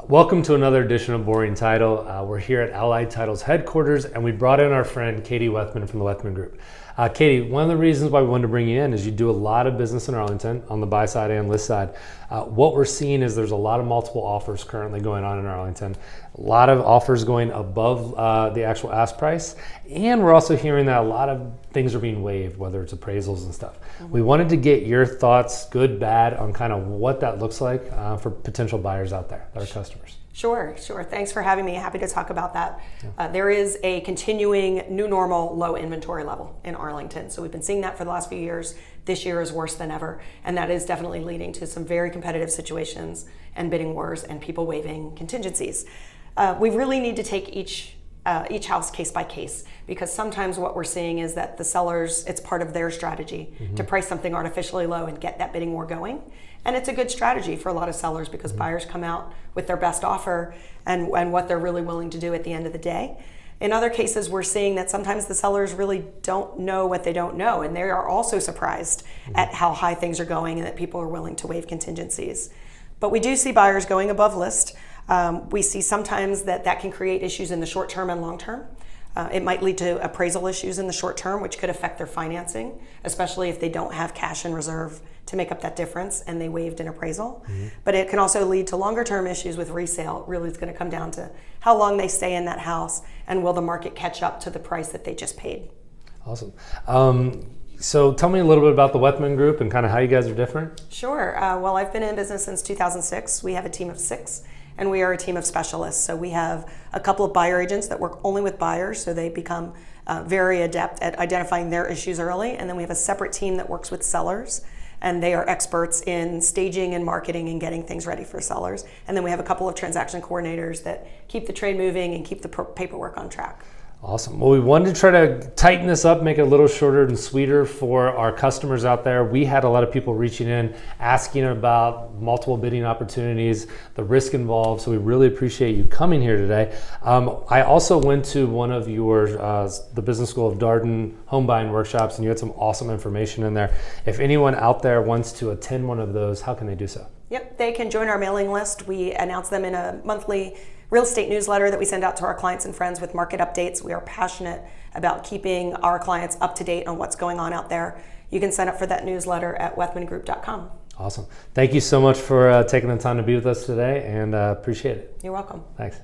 Welcome to another edition of Boring Title. We're here at Allied Title's headquarters, and we brought in our friend Katie Wethman from the Wethman Group. Katie, one of the reasons why we wanted to bring you in is you do a lot of business in Arlington on the buy side and list side. What we're seeing is there's a lot of multiple offers currently going on in Arlington, a lot of offers going above the actual ask price, and we're also hearing that a lot of things are being waived, whether it's appraisals and stuff. We wanted to get your thoughts, good, bad, on kind of what that looks like for potential buyers out there, our customers. Sure. Thanks for having me. Happy to talk about that. There is a continuing new normal low inventory level in Arlington. So we've been seeing that for the last few years. This year is worse than ever. And that is definitely leading to some very competitive situations and bidding wars and people waiving contingencies. We really need to take each house case by case, because sometimes what we're seeing is that the sellers, it's part of their strategy to price something artificially low and get that bidding war going. And it's a good strategy for a lot of sellers because buyers come out with their best offer and what they're really willing to do at the end of the day. In other cases, we're seeing that sometimes the sellers really don't know what they don't know, and they are also surprised at how high things are going and that people are willing to waive contingencies. But we do see buyers going above list. We see sometimes that can create issues in the short term and long term. It might lead to appraisal issues in the short term, which could affect their financing, especially if they don't have cash in reserve to make up that difference and they waived an appraisal. But it can also lead to longer term issues with resale. It really is going to come down to how long they stay in that house and will the market catch up to the price that they just paid. Awesome. So tell me a little bit about the Wethman Group and kind of how you guys are different. Sure. Well, I've been in business since 2006. We have a team of 6. And we are a team of specialists. So we have a couple of buyer agents that work only with buyers, so they become very adept at identifying their issues early. And then we have a separate team that works with sellers, and they are experts in staging and marketing and getting things ready for sellers. And then we have a couple of transaction coordinators that keep the trade moving and keep the paperwork on track. Awesome. Well, we wanted to try to tighten this up, make it a little shorter and sweeter for our customers out there. We had a lot of people reaching in, asking about multiple bidding opportunities, the risk involved. So we really appreciate you coming here today. I also went to one of your, the Business School of Darden home buying workshops, and you had some awesome information in there. If anyone out there wants to attend one of those, how can they do so? Yep, they can join our mailing list. We announce them in a monthly real estate newsletter that we send out to our clients and friends with market updates. We are passionate about keeping our clients up to date on what's going on out there. You can sign up for that newsletter at wethmangroup.com. Awesome. Thank you so much for taking the time to be with us today, and appreciate it. You're welcome. Thanks.